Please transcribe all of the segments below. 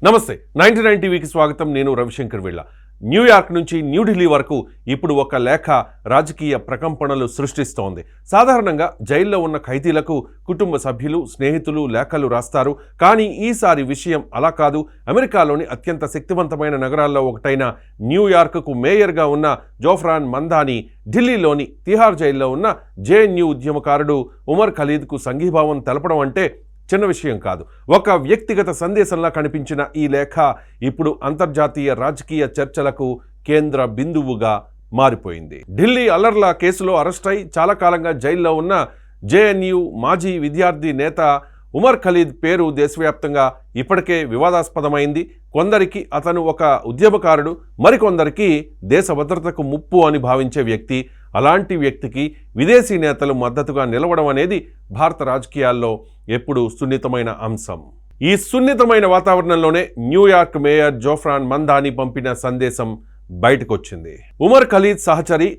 నమస్తే 99 టీవీకి స్వాగతం. నేను రవిశంకర్ వీళ్ళ. న్యూయార్క్ నుంచి న్యూఢిల్లీ వరకు ఇప్పుడు ఒక లేఖ రాజకీయ ప్రకంపనలు సృష్టిస్తోంది. సాధారణంగా జైల్లో ఉన్న ఖైదీలకు కుటుంబ సభ్యులు, స్నేహితులు లేఖలు రాస్తారు. కానీ ఈసారి విషయం అలా కాదు. అమెరికాలోని అత్యంత శక్తివంతమైన నగరాల్లో ఒకటైన న్యూయార్క్కు మేయర్గా ఉన్న జోఫ్రాన్ మందాని ఢిల్లీలోని తిహార్ జైల్లో ఉన్న జేఎన్యూ ఉద్యమకారుడు ఉమర్ ఖలీద్కు సంఘీభావం తెలపడం అంటే చిన్న విషయం కాదు. ఒక వ్యక్తిగత సందేశంలా కనిపించిన ఈ లేఖ ఇప్పుడు అంతర్జాతీయ రాజకీయ చర్చలకు కేంద్ర బిందువుగా మారిపోయింది. ఢిల్లీ అల్లర్ల కేసులో అరెస్ట్ అయి చాలా కాలంగా జైల్లో ఉన్న జేఎన్యూ మాజీ విద్యార్థి నేత ఉమర్ ఖలీద్ పేరు దేశవ్యాప్తంగా ఇప్పటికే వివాదాస్పదమైంది. కొందరికి అతను ఒక ఉద్యమకారుడు, మరికొందరికి దేశ భద్రతకు ముప్పు అని భావించే వ్యక్తి. అలాంటి వ్యక్తికి విదేశీ నేతలు మద్దతుగా నిలవడం అనేది భారత రాజకీయాల్లో ఎప్పుడూ సున్నితమైన అంశం. ఈ సున్నితమైన వాతావరణంలోనే న్యూయార్క్ మేయర్ జోఫ్రాన్ మందాని పంపిన సందేశం బయటకొచ్చింది. ఉమర్ ఖలీద్ సహచరి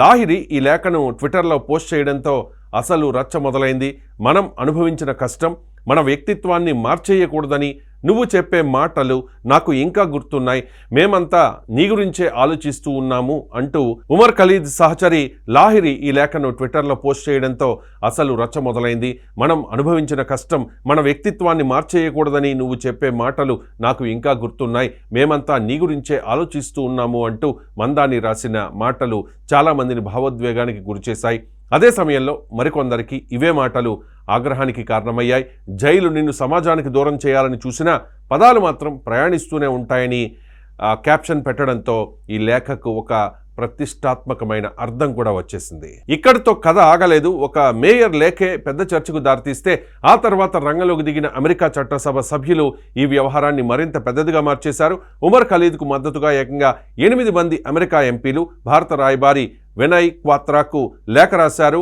లాహిరి ఈ లేఖను ట్విట్టర్లో పోస్ట్ చేయడంతో అసలు రచ్చ మొదలైంది. మనం అనుభవించిన కష్టం మన వ్యక్తిత్వాన్ని మార్చేయకూడదని నువ్వు చెప్పే మాటలు నాకు ఇంకా గుర్తున్నాయి. మేమంతా నీ గురించే ఆలోచిస్తూ ఉన్నాము అంటూ ఉమర్ ఖలీద్ సహచరి లాహిరి ఈ లేఖను ట్విట్టర్లో పోస్ట్ చేయడంతో అసలు రచ్చ మొదలైంది. మనం అనుభవించిన కష్టం మన వ్యక్తిత్వాన్ని మార్చేయకూడదని నువ్వు చెప్పే మాటలు నాకు ఇంకా గుర్తున్నాయి. మేమంతా నీ గురించే ఆలోచిస్తూ ఉన్నాము అంటూ మందాని రాసిన మాటలు చాలామందిని భావోద్వేగానికి గురిచేశాయి. అదే సమయంలో మరికొందరికి ఇవే మాటలు ఆగ్రహానికి కారణమయ్యాయి. జైలు నిన్ను సమాజానికి దూరం చేయాలని చూసినా పదాలు మాత్రం ప్రయాణిస్తూనే ఉంటాయని క్యాప్షన్ పెట్టడంతో ఈ లేఖకు ఒక ప్రతిష్టాత్మకమైన అర్థం కూడా వచ్చేసింది. ఇక్కడితో కథ ఆగలేదు. ఒక మేయర్ లేఖే పెద్ద చర్చకు దారితీస్తే ఆ తర్వాత రంగంలోకి దిగిన అమెరికా చట్టసభ సభ్యులు ఈ వ్యవహారాన్ని మరింత పెద్దదిగా మార్చేశారు. ఉమర్ ఖలీద్కు మద్దతుగా ఏకంగా 8 మంది అమెరికా ఎంపీలు భారత రాయబారి వినయ్ క్వాత్రాకు లేఖ రాశారు.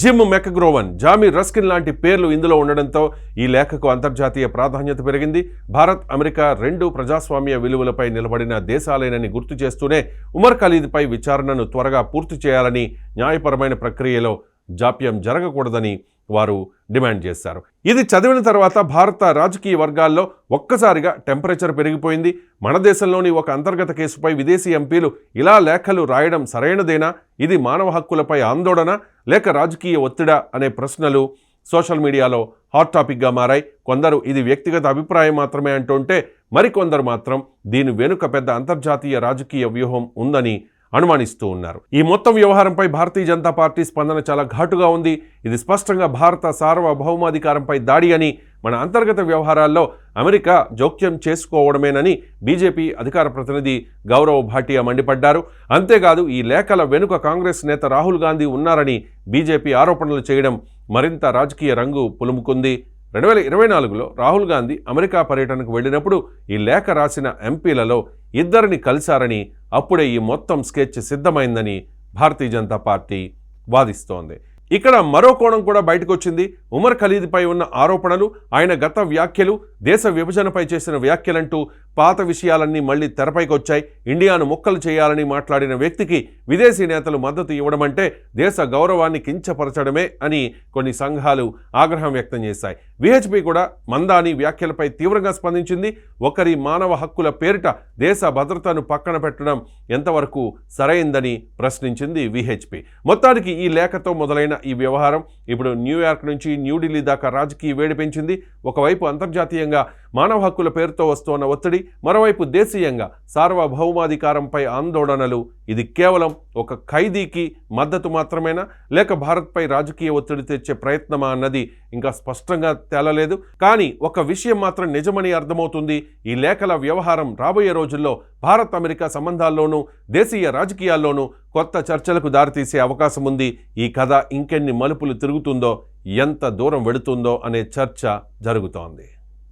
జిమ్ మెక్గ్రోవన్, జామీ రస్కిన్ లాంటి పేర్లు ఇందులో ఉండడంతో ఈ లేఖకు అంతర్జాతీయ ప్రాధాన్యత పెరిగింది. భారత్, అమెరికా రెండు ప్రజాస్వామ్య విలువలపై నిలబడిన దేశాలేనని గుర్తు చేస్తూనే ఉమర్ ఖలీద్పై విచారణను త్వరగా పూర్తి చేయాలని, న్యాయపరమైన ప్రక్రియలో జాప్యం జరగకూడదని వారు డిమాండ్ చేశారు. ఇది చదివిన తర్వాత భారత రాజకీయ వర్గాల్లో ఒక్కసారిగా టెంపరేచర్ పెరిగిపోయింది. మన దేశంలోని ఒక అంతర్గత కేసుపై విదేశీ ఎంపీలు ఇలా లేఖలు రాయడం సరైనదేనా? ఇది మానవ హక్కులపై ఆందోళన లేక రాజకీయ ఒత్తిడా అనే ప్రశ్నలు సోషల్ మీడియాలో హాట్ టాపిక్గా మారాయి. కొందరు ఇది వ్యక్తిగత అభిప్రాయం మాత్రమే అంటుంటే మరికొందరు మాత్రం దీని వెనుక పెద్ద అంతర్జాతీయ రాజకీయ వ్యూహం ఉందని అనుమానిస్తూ ఉన్నారు. ఈ మొత్తం వ్యవహారంపై భారతీయ జనతా పార్టీ స్పందన చాలా ఘాటుగా ఉంది. ఇది స్పష్టంగా భారత సార్వభౌమాధికారంపై దాడి అని, మన అంతర్గత వ్యవహారాల్లో అమెరికా జోక్యం చేసుకోవడమేనని బీజేపీ అధికార ప్రతినిధి గౌరవ్ భాటియా మండిపడ్డారు. అంతేకాదు ఈ లేఖల వెనుక కాంగ్రెస్ నేత రాహుల్ గాంధీ ఉన్నారని బీజేపీ ఆరోపణలు చేయడం మరింత రాజకీయ రంగు పులుముకుంది. 2024లో రాహుల్ గాంధీ అమెరికా పర్యటనకు వెళ్ళినప్పుడు ఈ లేఖ రాసిన ఎంపీలలో 2 కలిశారని, అప్పుడే ఈ మొత్తం స్కెచ్ సిద్ధమైందని భారతీయ జనతా పార్టీ వాదిస్తోంది. ఇక్కడ మరో కోణం కూడా బయటకు వచ్చింది. ఉమర్ ఖలీద్పై ఉన్న ఆరోపణలు, ఆయన గత వ్యాఖ్యలు, దేశ విభజనపై చేసిన వ్యాఖ్యలంటూ పాత విషయాలన్నీ మళ్లీ తెరపైకి వచ్చాయి. ఇండియాను ముక్కలు చేయాలని మాట్లాడిన వ్యక్తికి విదేశీ నేతలు మద్దతు ఇవ్వడమంటే దేశ గౌరవాన్ని కించపరచడమే అని కొన్ని సంఘాలు ఆగ్రహం వ్యక్తం చేశాయి. విహెచ్పి కూడా మందాని వ్యాఖ్యలపై తీవ్రంగా స్పందించింది. ఒకరి మానవ హక్కుల పేరిట దేశ భద్రతను పక్కన పెట్టడం ఎంతవరకు సరైందని ప్రశ్నించింది విహెచ్పి. మొత్తానికి ఈ లేఖతో మొదలైన ఈ వ్యవహారం ఇప్పుడు న్యూయార్క్ నుంచి న్యూఢిల్లీ దాకా రాజకీయ వేడి పెంచింది. ఒకవైపు అంతర్జాతీయంగా మానవ హక్కుల పేరుతో వస్తున్న ఒత్తిడి, మరోవైపు దేశీయంగా సార్వభౌమాధికారంపై ఆందోళనలు. ఇది కేవలం ఒక ఖైదీకి మద్దతు మాత్రమేనా, లేక భారత్పై రాజకీయ ఒత్తిడి తెచ్చే ప్రయత్నమా అన్నది ఇంకా స్పష్టంగా తేలలేదు. కానీ ఒక విషయం మాత్రం నిజమని అర్థమవుతుంది. ఈ లేఖల వ్యవహారం రాబోయే రోజుల్లో భారత్ అమెరికా సంబంధాల్లోనూ దేశీయ రాజకీయాల్లోనూ కొత్త చర్చలకు దారితీసే అవకాశం ఉంది. ఈ కథ ఇంకెన్ని మలుపులు తిరుగుతుందో, ఎంత దూరం వెడుతుందో అనే చర్చ జరుగుతోంది.